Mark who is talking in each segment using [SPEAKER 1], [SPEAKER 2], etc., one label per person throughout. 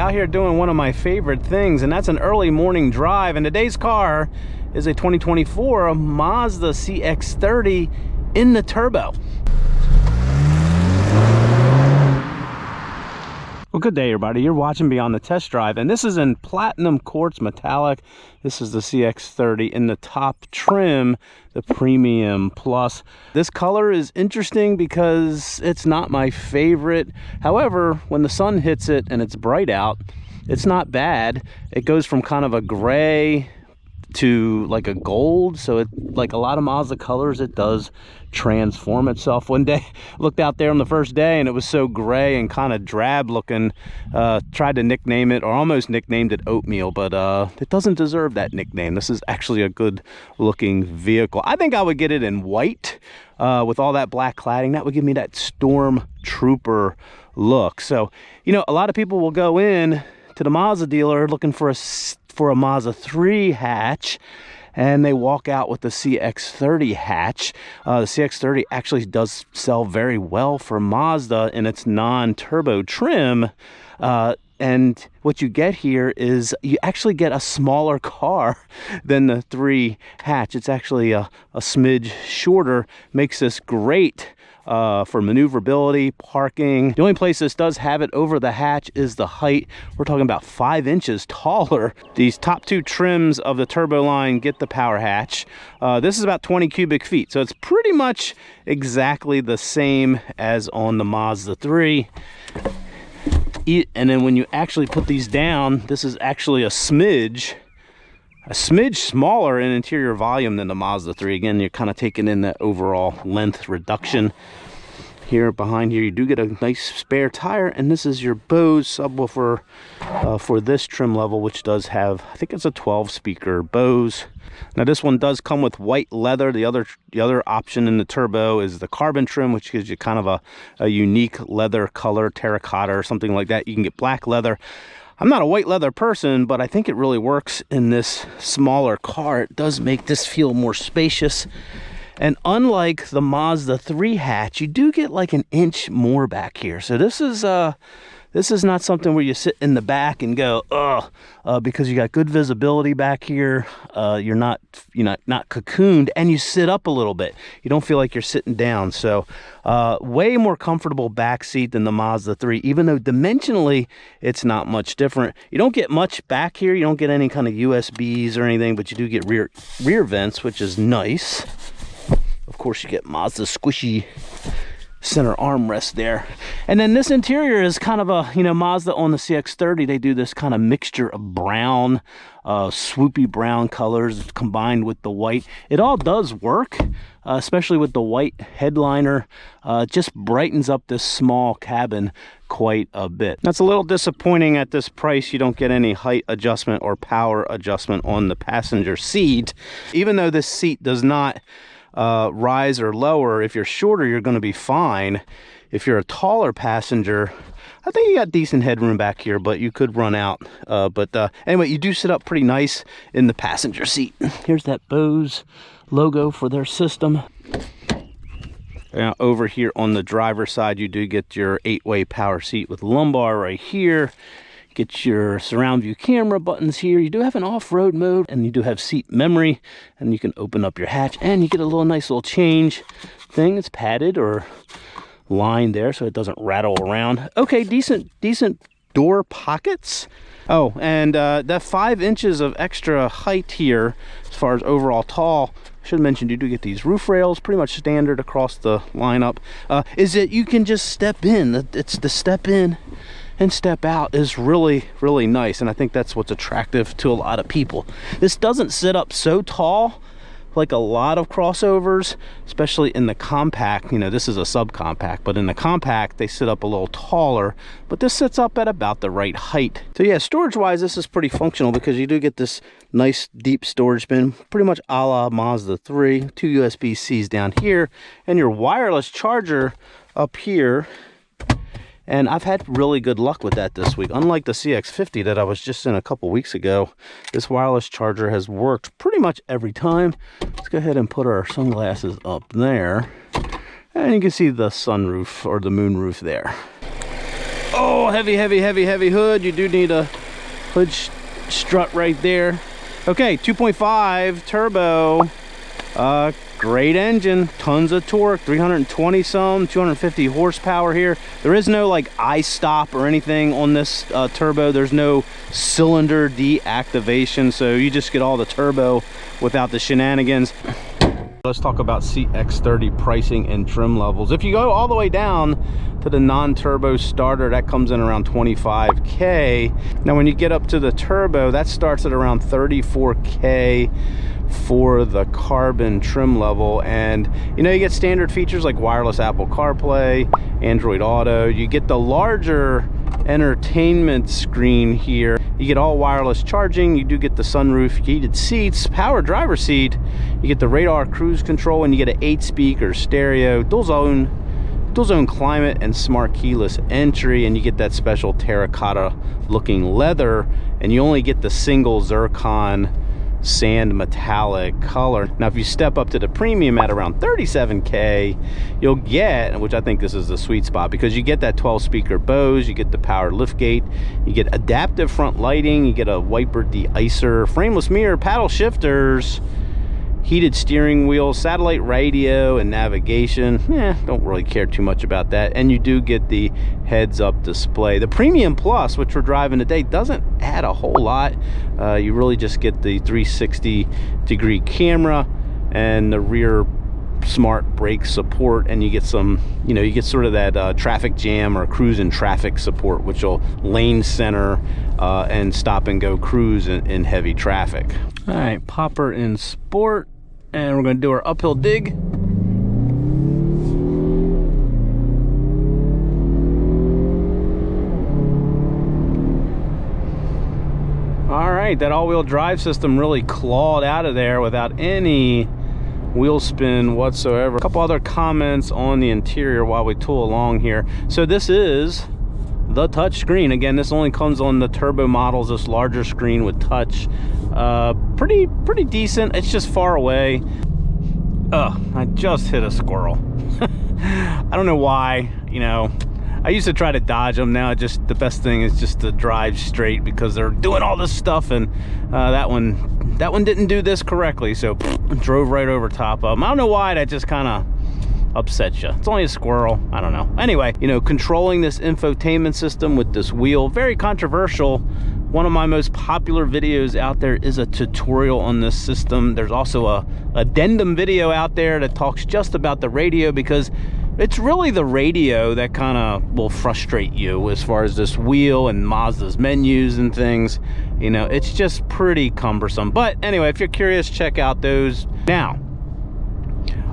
[SPEAKER 1] out here doing one of my favorite things, and that's an early morning drive. And today's car is a 2024 Mazda CX-30 in the turbo. Well, good day, everybody. You're watching Beyond the Test Drive, and this is in platinum quartz metallic. This is the CX-30 in the top trim, the Premium Plus. This color is interesting because it's not my favorite. However, when the sun hits it and it's bright out, it's not bad. It goes from kind of a gray to like a gold, so it, like a lot of Mazda colors, it does transform itself. One day looked out there on the first day and it was so gray and kind of drab looking, tried to nickname it, or almost nicknamed it Oatmeal, but it doesn't deserve that nickname. This is actually a good looking vehicle. I think I would get it in white with all that black cladding. That would give me that storm trooper look. So, you know, a lot of people will go in to the Mazda dealer looking for a Mazda3 hatch, and they walk out with the CX-30 hatch. The CX-30 actually does sell very well for Mazda in its non-turbo trim. And what you get here is you actually get a smaller car than the 3 hatch. It's actually a smidge shorter. Makes this great for maneuverability, parking. The only place this does have it over the hatch is the height. We're talking about 5 inches taller. These top 2 trims of the turbo line get the power hatch. This is about 20 cubic feet, so it's pretty much exactly the same as on the Mazda 3. And then when you actually put these down, this is actually a smidge smaller in interior volume than the Mazda 3. Again, you're kind of taking in the overall length reduction. Here behind here, you do get a nice spare tire, and this is your Bose subwoofer for this trim level, which does have, I think it's a 12-speaker Bose. Now this one does come with white leather. The other option in the turbo is the carbon trim, which gives you kind of a unique leather color, terracotta or something like that. You can get black leather. I'm not a white leather person, but I think it really works in this smaller car. It does make this feel more spacious. And unlike the Mazda 3 hatch, you do get like an inch more back here. So this is not something where you sit in the back and go, ugh, because you got good visibility back here. You're not cocooned, and you sit up a little bit. You don't feel like you're sitting down. So way more comfortable back seat than the Mazda 3, even though dimensionally it's not much different. You don't get much back here. You don't get any kind of USBs or anything, but you do get rear vents, which is nice. Of course, you get Mazda squishy center armrest there. And then this interior is kind of a, you know, Mazda on the CX-30, they do this kind of mixture of brown, swoopy brown colors combined with the white. It all does work, especially with the white headliner. Just brightens up this small cabin quite a bit. That's a little disappointing at this price. You don't get any height adjustment or power adjustment on the passenger seat. Even though this seat does not rise or lower, if you're shorter, you're going to be fine. If you're a taller passenger, I think you got decent headroom back here, but you could run out. Anyway, you do sit up pretty nice in the passenger seat. Here's that Bose logo for their system. Now, over here on the driver's side, you do get your 8-way power seat with lumbar right here. Get your surround view camera buttons here. You do have an off-road mode, and you do have seat memory, and you can open up your hatch, and you get a nice little change thing. It's padded or lined there so it doesn't rattle around. Okay, decent door pockets. Oh, and that 5 inches of extra height here as far as overall tall, I should have mentioned you do get these roof rails, pretty much standard across the lineup. Is that you can just step in. It's the step in and step out is really, really nice, and I think that's what's attractive to a lot of people. This doesn't sit up so tall like a lot of crossovers, especially in the compact. You know, this is a subcompact, but in the compact they sit up a little taller, but this sits up at about the right height. So yeah, storage wise, this is pretty functional because you do get this nice deep storage bin, pretty much a la Mazda 3. 2 USB-Cs down here, and your wireless charger up here. And I've had really good luck with that this week. Unlike the CX-50 that I was just in a couple weeks ago, this wireless charger has worked pretty much every time. Let's go ahead and put our sunglasses up there. And you can see the sunroof or the moonroof there. Oh, heavy, heavy, heavy, heavy hood. You do need a hood strut right there. Okay, 2.5 turbo. Great engine, tons of torque, 320 some, 250 horsepower here. There is no like I-stop or anything on this turbo. There's no cylinder deactivation, so you just get all the turbo without the shenanigans. Let's talk about CX-30 pricing and trim levels. If you go all the way down to the non-turbo starter, that comes in around 25K. Now when you get up to the turbo, that starts at around 34K for the carbon trim level. And you know, you get standard features like wireless Apple CarPlay, Android Auto. You get the larger entertainment screen here. You get all wireless charging. You do get the sunroof, heated seats, power driver seat. You get the radar cruise control, and you get an 8-speaker stereo, dual zone climate, and smart keyless entry. And you get that special terracotta looking leather, and you only get the single zircon sand metallic color. Now if you step up to the premium at around 37K, you'll get, which I think this is the sweet spot, because you get that 12-speaker Bose, you get the power liftgate, you get adaptive front lighting, you get a wiper de-icer, frameless mirror, paddle shifters, heated steering wheel, satellite radio, and navigation. Don't really care too much about that. And you do get the heads-up display. The Premium Plus, which we're driving today, doesn't add a whole lot. You really just get the 360-degree camera and the rear smart brake support, and you get some, you know, you get sort of that traffic jam or cruise in traffic support, which will lane center and stop and go cruise in heavy traffic. All right, popper in sport, and we're going to do our uphill dig. All right, that all-wheel drive system really clawed out of there without any wheel spin whatsoever. A couple other comments on the interior while we tool along here. So this is the touch screen. Again, this only comes on the turbo models, this larger screen with touch. Pretty decent. It's just far away. I just hit a squirrel. I don't know why, you know. I used to try to dodge them. Now just the best thing is just to drive straight, because they're doing all this stuff, and that one didn't do this correctly, so drove right over top of them. I don't know why, that just kind of upsets you. It's only a squirrel. I don't know. Anyway, you know, controlling this infotainment system with this wheel, very controversial. One of my most popular videos out there is a tutorial on this system. There's also a addendum video out there that talks just about the radio, because it's really the radio that kind of will frustrate you as far as this wheel and Mazda's menus and things. You know, it's just pretty cumbersome. But anyway, if you're curious, check out those. Now,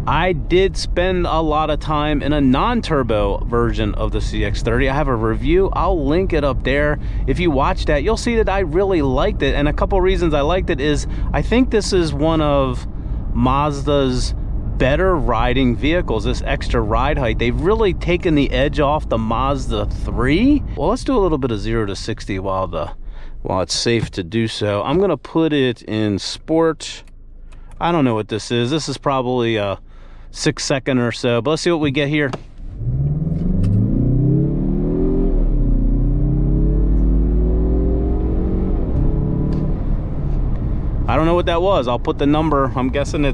[SPEAKER 1] I did spend a lot of time in a non-turbo version of the CX-30. I have a review. I'll link it up there. If you watch that, you'll see that I really liked it. And a couple reasons I liked it is I think this is one of Mazda's better riding vehicles. This extra ride height, they've really taken the edge off the Mazda 3. Well, let's do a little bit of 0 to 60 while it's safe to do so. I'm gonna put it in sport. I don't know what this is. This is probably a 6-second or so, but let's see what we get here. I don't know what that was. I'll put the number. I'm guessing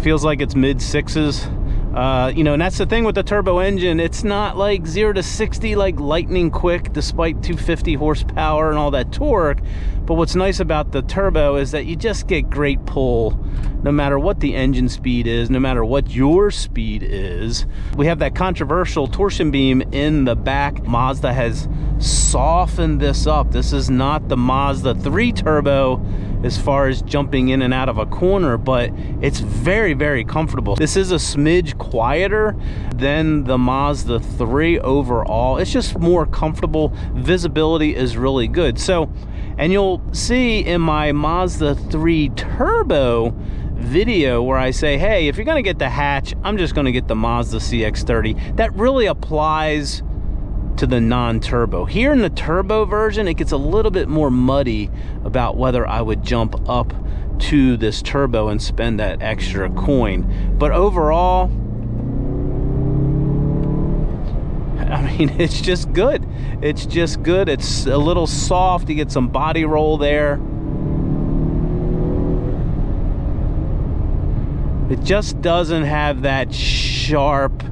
[SPEAKER 1] feels like it's mid 6s. You know, and that's the thing with the turbo engine. It's not like 0 to 60 like lightning quick, despite 250 horsepower and all that torque. But what's nice about the turbo is that you just get great pull no matter what the engine speed is, no matter what your speed is. We have that controversial torsion beam in the back. Mazda has softened this up. This is not the Mazda 3 Turbo as far as jumping in and out of a corner, but it's very, very comfortable. This is a smidge quieter than the Mazda 3 overall. It's just more comfortable. Visibility is really good. So, and you'll see in my Mazda 3 Turbo video where I say, hey, if you're gonna get the hatch, I'm just gonna get the Mazda CX-30. That really applies to the non-turbo. Here in the turbo version, it gets a little bit more muddy about whether I would jump up to this turbo and spend that extra coin. But overall, I mean, it's just good. It's just good. It's a little soft. You get some body roll there. It just doesn't have that sharp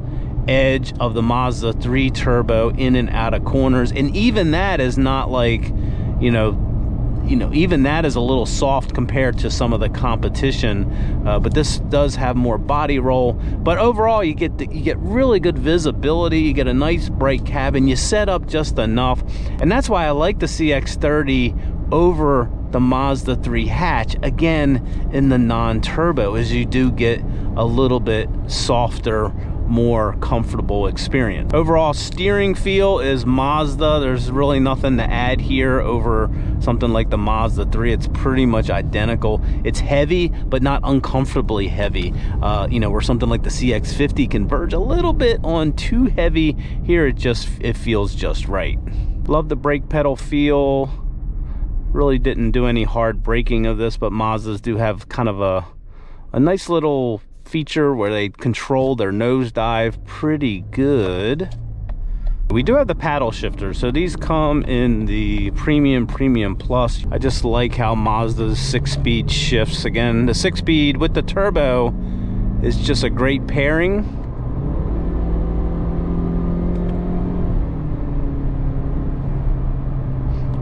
[SPEAKER 1] edge of the Mazda 3 Turbo in and out of corners. And even that is not like, even that is a little soft compared to some of the competition, but this does have more body roll. But overall, you get really good visibility. You get a nice bright cabin. You set up just enough, and that's why I like the CX-30 over the Mazda 3 hatch. Again, in the non-turbo, as you do get a little bit softer, more comfortable experience. Overall steering feel is Mazda. There's really nothing to add here over something like the Mazda 3. It's pretty much identical. It's heavy, but not uncomfortably heavy. Where something like the CX-50 can verge a little bit on too heavy. Here it feels just right. Love the brake pedal feel. Really didn't do any hard braking of this, but Mazdas do have kind of a nice little feature where they control their nosedive pretty good. We do have the paddle shifter, so these come in the premium plus. I just like how Mazda's 6-speed shifts. Again, the 6-speed with the turbo is just a great pairing.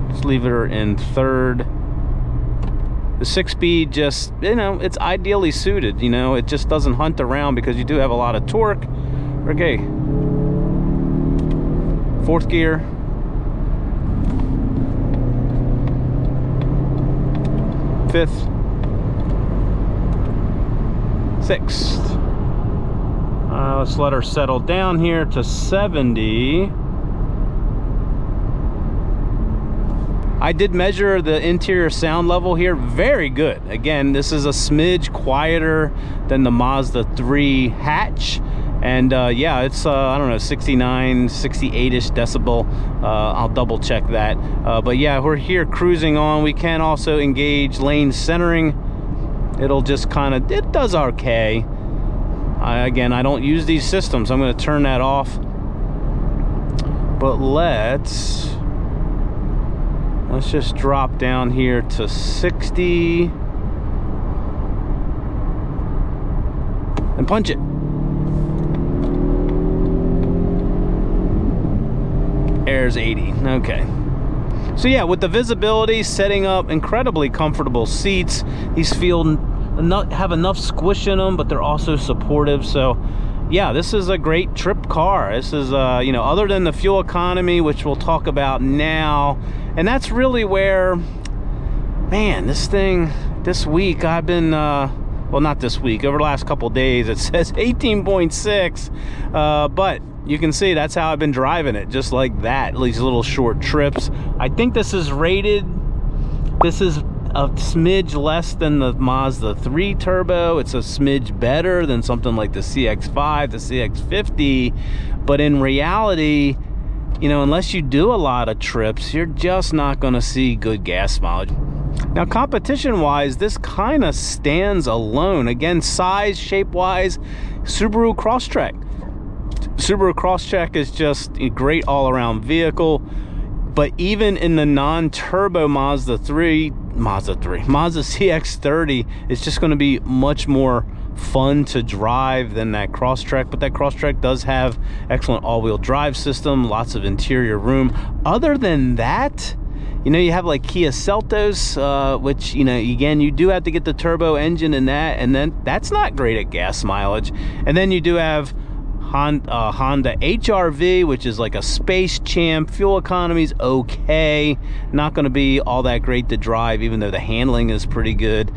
[SPEAKER 1] Let's leave her in third. The 6-speed just, it's ideally suited. It just doesn't hunt around because you do have a lot of torque. Okay. 4th gear. 5th. 6th. Let's let her settle down here to 70. I did measure the interior sound level here. Very good. Again, this is a smidge quieter than the Mazda 3 hatch. And yeah, it's, I don't know, 69, 68-ish decibel. I'll double check that. But yeah, we're here cruising on. We can also engage lane centering. It'll just it does okay. Again, I don't use these systems. I'm going to turn that off. But let's just drop down here to 60 and punch it. Air's 80. Okay. So yeah, with the visibility, setting up incredibly comfortable seats. These have enough squish in them, but they're also supportive. So yeah, this is a great trip car. This is, other than the fuel economy, which we'll talk about now. And that's really where, man, this week I've been, well, not this week, over the last couple days, it says 18.6, but you can see that's how I've been driving it, just like that, these little short trips. I think this is rated, this is a smidge less than the Mazda 3 Turbo. It's a smidge better than something like the CX-5, the CX-50, but in reality, unless you do a lot of trips, you're just not going to see good gas mileage. Now, competition-wise, this kind of stands alone. Again, size, shape-wise, Subaru Crosstrek. Subaru Crosstrek is just a great all-around vehicle, but even in the non-turbo Mazda CX-30 is just going to be much more fun to drive than that Crosstrek. But that Crosstrek does have excellent all-wheel drive system, lots of interior room. Other than that, you have like kiaseltos, which, again, you do have to get the turbo engine in that, and then that's not great at gas mileage. And then you do have hondahrv, which is like a space champ. Fuel economy's okay, not going to be all that great to drive, even though the handling is pretty good.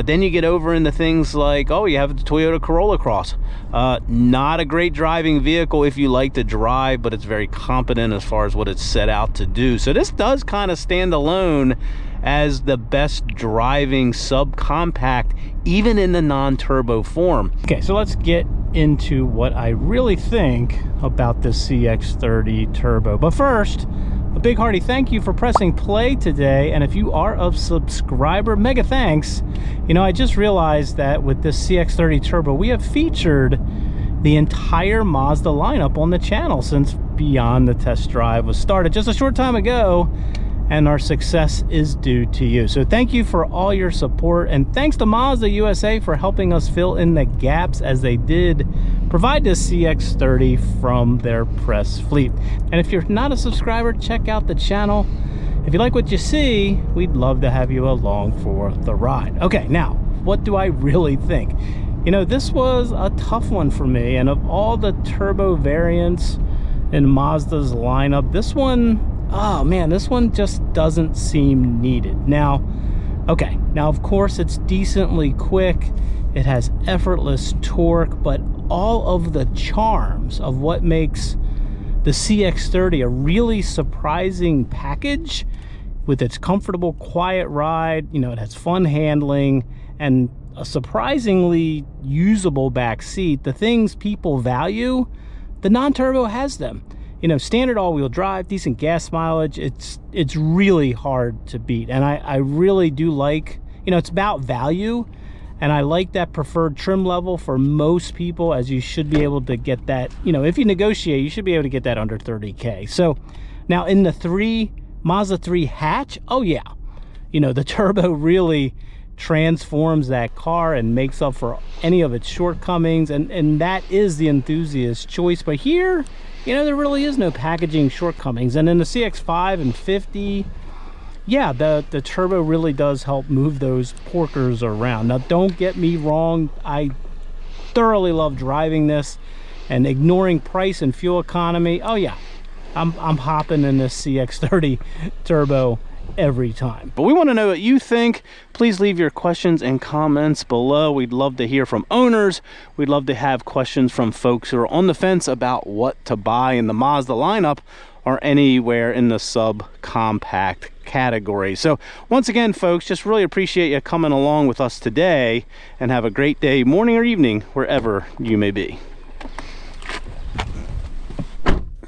[SPEAKER 1] Then you get over into things like, you have the Toyota Corolla Cross. Not a great driving vehicle if you like to drive, but it's very competent as far as what it's set out to do. So this does kind of stand alone as the best driving subcompact, even in the non-turbo form. Okay, so let's get into what I really think about the CX-30 Turbo. But first, a big hearty thank you for pressing play today. And if you are a subscriber, mega thanks. I just realized that with this CX-30 Turbo, we have featured
[SPEAKER 2] the entire Mazda lineup on the channel since Beyond the Test Drive was started just a short time ago, and our success is due to you. So thank you for all your support, and thanks to Mazda USA for helping us fill in the gaps as they did provide this CX-30 from their press fleet. And if you're not a subscriber, check out the channel. If you like what you see, we'd love to have you along for the ride. Okay, now, what do I really think? You know, this was a tough one for me, and of all the turbo variants in Mazda's lineup, this one, oh man, this one just doesn't seem needed. Now, okay, now of course it's decently quick, it has effortless torque, but all of the charms of what makes the CX-30 a really surprising package, with its comfortable, quiet ride, you know, it has fun handling, and a surprisingly usable back seat, the things people value, the non-turbo has them. You know, standard all-wheel drive, decent gas mileage, it's really hard to beat. And I really do like, you know, it's about value, and I like that preferred trim level for most people, as you should be able to get that, you know, if you negotiate, you should be able to get that under 30K. So now in the Mazda 3 hatch, oh yeah, you know, the turbo really transforms that car and makes up for any of its shortcomings, and that is the enthusiast choice. But here, you know, there really is no packaging shortcomings. And in the CX-5 and 50, yeah, the turbo really does help move those porkers around. Now, don't get me wrong, I thoroughly love driving this, and ignoring price and fuel economy, oh yeah, I'm hopping in this CX-30 turbo every time. But we want to know what you think. Please leave your questions and comments below. We'd love to hear from owners. We'd love to have questions from folks who are on the fence about what to buy in the Mazda lineup or anywhere in the subcompact category. So once again, folks, just really appreciate you coming along with us today, and have a great day, morning or evening, wherever you may be.